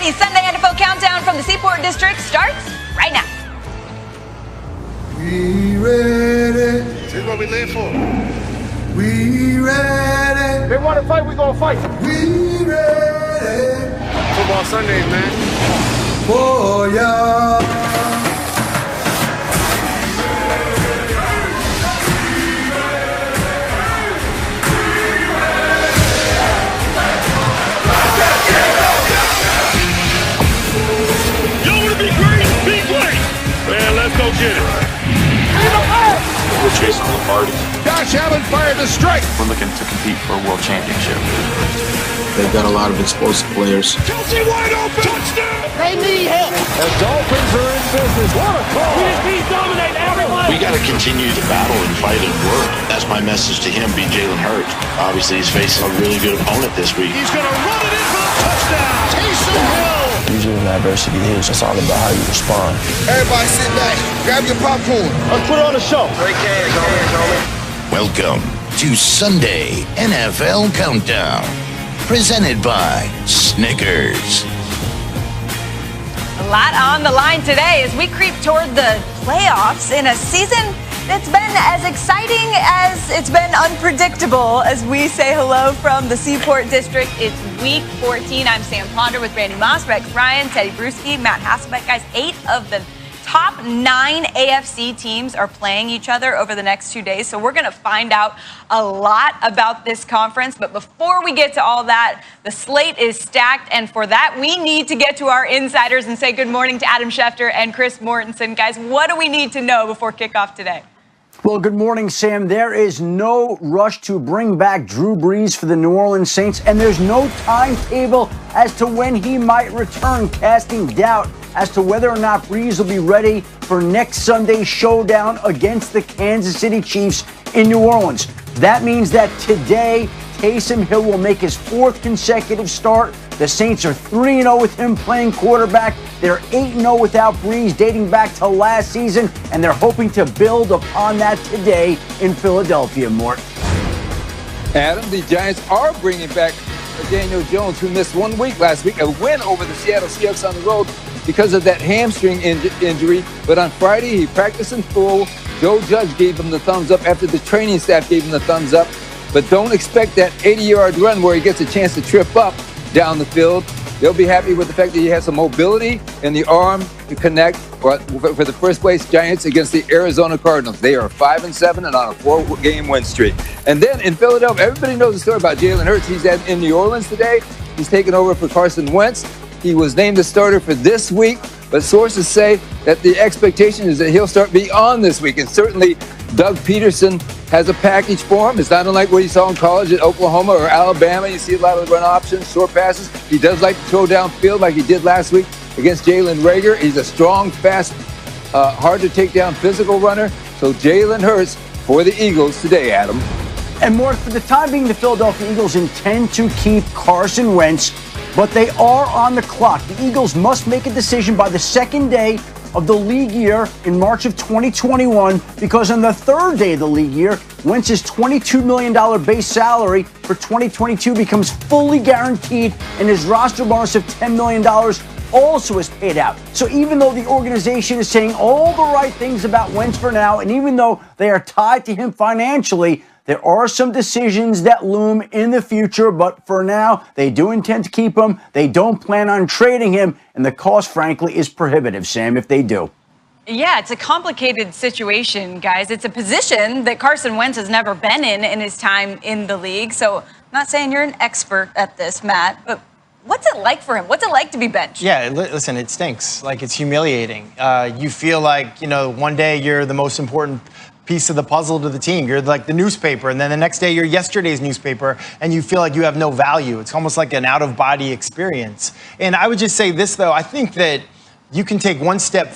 The Sunday NFL Countdown from the Seaport District starts right now. We ready. This is what we live for. We ready. They want to fight, we gonna fight. We ready. Football Sundays, man. For ya. Man, let's go get it. We're chasing the party. Josh Allen fired the strike. We're looking to compete for a world championship. They've got a lot of explosive players. Kelsey wide open. Touchdown. They need help. The Dolphins are in business. What a call. We dominate everyone. We got to continue to battle and fight and work. That's my message to him, be Jalen Hurt. Obviously, he's facing a really good opponent this week. He's going to run it in for the touchdown. Taysom Hill. Usually when adversity hits, it's all about how you respond. Everybody sit back. Grab your popcorn. Let's put on a show. Great game, Welcome to Sunday NFL Countdown, presented by Snickers. A lot on the line today as we creep toward the playoffs in a season that's been as exciting as it's been unpredictable as we say hello from the Seaport District. It's week 14. I'm Sam Ponder with Randy Moss, Rex Ryan, Teddy Bruschi, Matt Hasselbeck. Guys, 8 of the top 9 AFC teams are playing each other over the next 2 days. So we're going to find out a lot about this conference. But before we get to all that, the slate is stacked. And for that, we need to get to our insiders and say good morning to Adam Schefter and Chris Mortensen. Guys, what do we need to know before kickoff today? Well, good morning, Sam. There is no rush to bring back Drew Brees for the New Orleans Saints, and there's no timetable as to when he might return, casting doubt as to whether or not Brees will be ready for next Sunday's showdown against the Kansas City Chiefs in New Orleans. That means that today, Taysom Hill will make his 4th consecutive start. The Saints are 3-0 with him playing quarterback. They're 8-0 without Brees dating back to last season, and they're hoping to build upon that today in Philadelphia, Mort. Adam, the Giants are bringing back Daniel Jones, who missed 1 week last week, a win over the Seattle Seahawks on the road because of that hamstring injury. But on Friday, he practiced in full. Joe Judge gave him the thumbs up after the training staff gave him the thumbs up. But don't expect that 80-yard run where he gets a chance to trip up down the field. They'll be happy with the fact that he has some mobility in the arm to connect for the first place Giants against the Arizona Cardinals. They are 5-7 and on a 4-game win streak. And then in Philadelphia, everybody knows the story about Jalen Hurt. He's in New Orleans today. He's taking over for Carson Wentz. He was named the starter for this week, but sources say that the expectation is that he'll start beyond this week. And certainly Doug Peterson has a package for him. It's not unlike what you saw in college at Oklahoma or Alabama. You see a lot of run options, short passes. He does like to throw downfield like he did last week against Jalen Reagor. He's a strong, fast, hard to take down physical runner. So Jalen Hurts for the Eagles today, Adam. And more, for the time being, the Philadelphia Eagles intend to keep Carson Wentz, but they are on the clock. The Eagles must make a decision by the second day of the league year in March of 2021, because on the third day of the league year, Wentz's $22 million base salary for 2022 becomes fully guaranteed, and his roster bonus of $10 million also is paid out. So even though the organization is saying all the right things about Wentz for now, and even though they are tied to him financially, there are some decisions that loom in the future, but for now, they do intend to keep him. They don't plan on trading him, and the cost, frankly, is prohibitive, Sam, if they do. Yeah, it's a complicated situation, guys. It's a position that Carson Wentz has never been in his time in the league. So I'm not saying you're an expert at this, Matt, but what's it like for him? What's it like to be benched? Yeah, listen, it stinks. Like, it's humiliating. You feel like, one day you're the most important piece of the puzzle to the team. You're like the newspaper, and then the next day you're yesterday's newspaper, and you feel like you have no value. It's almost like an out-of-body experience. And I would just say this, though. I think that you can take one step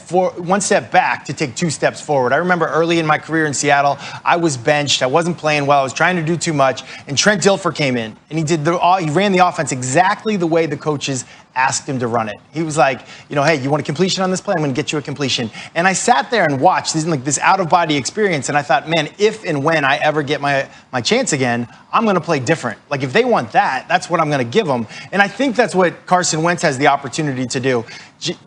back to take 2 steps forward. I remember early in my career in Seattle, I was benched. I wasn't playing well. I was trying to do too much. And Trent Dilfer came in, and he ran the offense exactly the way the coaches asked him to run it. He was like, hey, you want a completion on this play? I'm going to get you a completion. And I sat there and watched this out-of-body experience, and I thought, man, if and when I ever get my chance again, I'm going to play different. Like, if they want that, that's what I'm going to give them. And I think that's what Carson Wentz has the opportunity to do.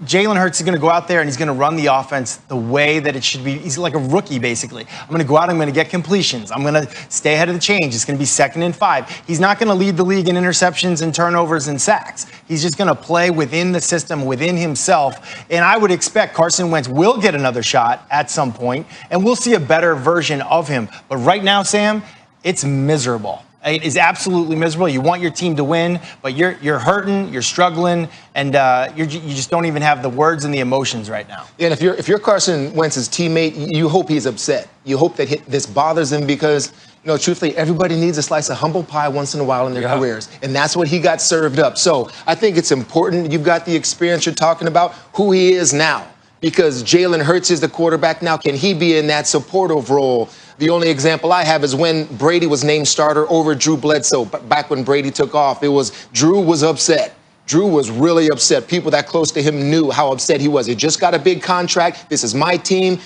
Jalen Hurts is going to go out there and he's going to run the offense the way that it should be. He's like a rookie, basically. I'm going to go out, I'm going to get completions. I'm going to stay ahead of the change. It's going to be 2nd and 5. He's not going to lead the league in interceptions and turnovers and sacks. He's just going to play within the system, within himself. And I would expect Carson Wentz will get another shot at some point, and we'll see a better version of him. But right now, Sam, it's miserable. It is absolutely miserable. You want your team to win, but you're hurting, you're struggling, and you just don't even have the words and the emotions right now. And if you're Carson Wentz's teammate, you hope he's upset. You hope that this bothers him because, truthfully, everybody needs a slice of humble pie once in a while in their careers, and that's what he got served up. So I think it's important. You've got the experience you're talking about, who he is now. Because Jalen Hurts is the quarterback now. Can he be in that supportive role? The only example I have is when Brady was named starter over Drew Bledsoe. Back when Brady took off, Drew was upset. Drew was really upset. People that close to him knew how upset he was. He just got a big contract. This is my team.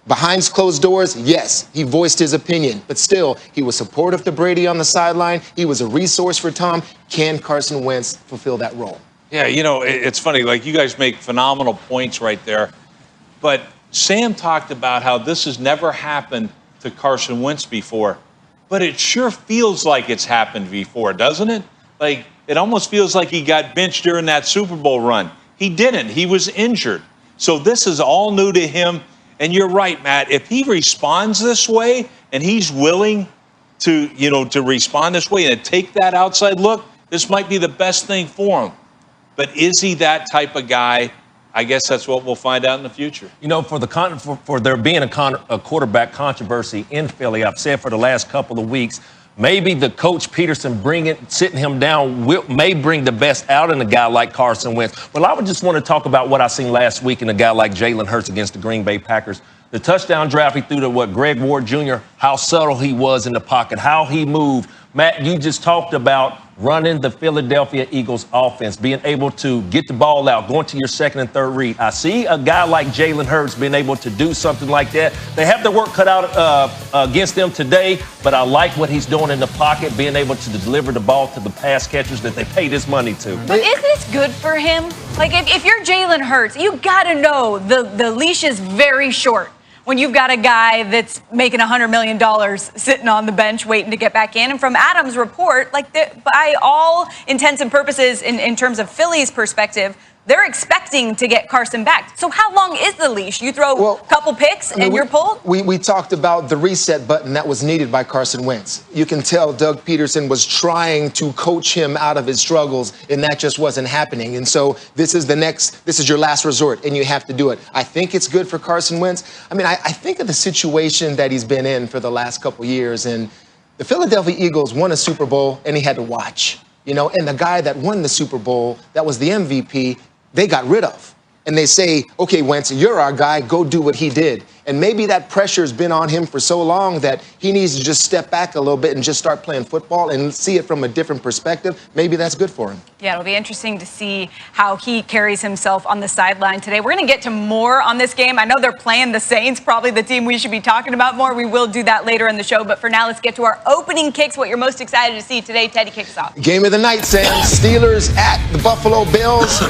Behind closed doors, yes, he voiced his opinion. But still, he was supportive to Brady on the sideline. He was a resource for Tom. Can Carson Wentz fulfill that role? Yeah, it's funny. Like, you guys make phenomenal points right there. But Sam talked about how this has never happened to Carson Wentz before. But it sure feels like it's happened before, doesn't it? Like, it almost feels like he got benched during that Super Bowl run. He didn't. He was injured. So this is all new to him. And you're right, Matt. If he responds this way and he's willing to, to respond this way and take that outside look, this might be the best thing for him. But is he that type of guy? I guess that's what we'll find out in the future. For there being a quarterback controversy in Philly, I've said for the last couple of weeks, maybe the coach Peterson sitting him down may bring the best out in a guy like Carson Wentz. Well, I would just want to talk about what I seen last week in a guy like Jalen Hurts against the Green Bay Packers. The touchdown drive he threw to Greg Ward Jr., how subtle he was in the pocket, how he moved. Matt, you just talked about running the Philadelphia Eagles offense, being able to get the ball out, going to your 2nd and 3rd read. I see a guy like Jalen Hurts being able to do something like that. They have their work cut out against them today, but I like what he's doing in the pocket, being able to deliver the ball to the pass catchers that they paid his money to. But is this good for him? Like, if you're Jalen Hurts, you got to know the leash is very short when you've got a guy that's making $100 million sitting on the bench waiting to get back in. And from Adam's report, by all intents and purposes, in terms of Philly's perspective, they're expecting to get Carson back. So how long is the leash? You throw a couple picks and you're pulled? We talked about the reset button that was needed by Carson Wentz. You can tell Doug Peterson was trying to coach him out of his struggles, and that just wasn't happening. And so this is your last resort, and you have to do it. I think it's good for Carson Wentz. I mean, I think of the situation that he's been in for the last couple years, and the Philadelphia Eagles won a Super Bowl, and he had to watch. And the guy that won the Super Bowl, that was the MVP, they got rid of. And they say, okay, Wentz, you're our guy, go do what he did. And maybe that pressure's been on him for so long that he needs to just step back a little bit and just start playing football and see it from a different perspective. Maybe that's good for him. Yeah, it'll be interesting to see how he carries himself on the sideline today. We're going to get to more on this game. I know they're playing the Saints, probably the team we should be talking about more. We will do that later in the show. But for now, let's get to our opening kicks, what you're most excited to see today. Teddy, kick us off. Game of the night, Sam. Steelers at the Buffalo Bills.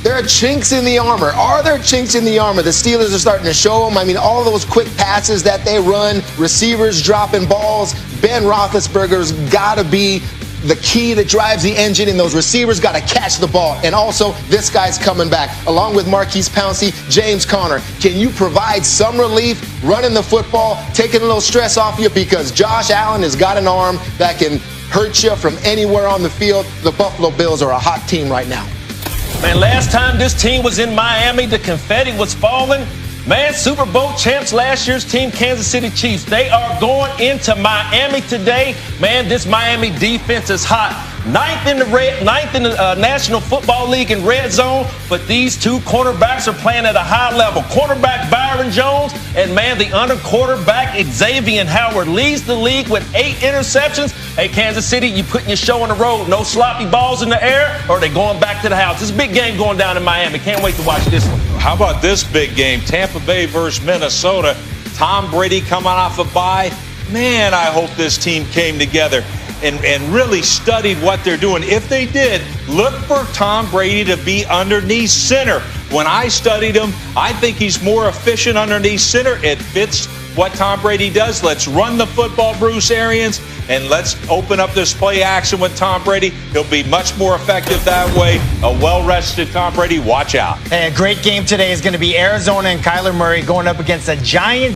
There are chinks in the armor. Are there chinks in the armor? The Steelers are starting to show them. I mean, all those quick passes that they run, receivers dropping balls. Ben Roethlisberger's got to be the key that drives the engine, and those receivers got to catch the ball. And also, this guy's coming back. Along with Marquise Pouncey, James Conner. Can you provide some relief running the football, taking a little stress off you? Because Josh Allen has got an arm that can hurt you from anywhere on the field. The Buffalo Bills are a hot team right now. Man, last time this team was in Miami, the confetti was falling. Man, Super Bowl champs, last year's team, Kansas City Chiefs. They are going into Miami today. Man, this Miami defense is hot. ninth in the National Football League in red zone. But these two cornerbacks are playing at a high level. Cornerback Byron Jones and, man, the under quarterback Xavier Howard leads the league with 8 interceptions. Hey, Kansas City, you putting your show on the road. No sloppy balls in the air, or are they going back to the house? It's a big game going down in Miami. Can't wait to watch this one. How about this big game? Tampa Bay versus Minnesota. Tom Brady coming off a bye. Man, I hope this team came together and really studied what they're doing. If they did, look for Tom Brady to be underneath center. When I studied him, I think he's more efficient underneath center. It fits what Tom Brady does. Let's run the football, Bruce Arians, and let's open up this play action with Tom Brady. He'll be much more effective that way. A well-rested Tom Brady, watch out. Hey, a great game today is going to be Arizona and Kyler Murray going up against a giant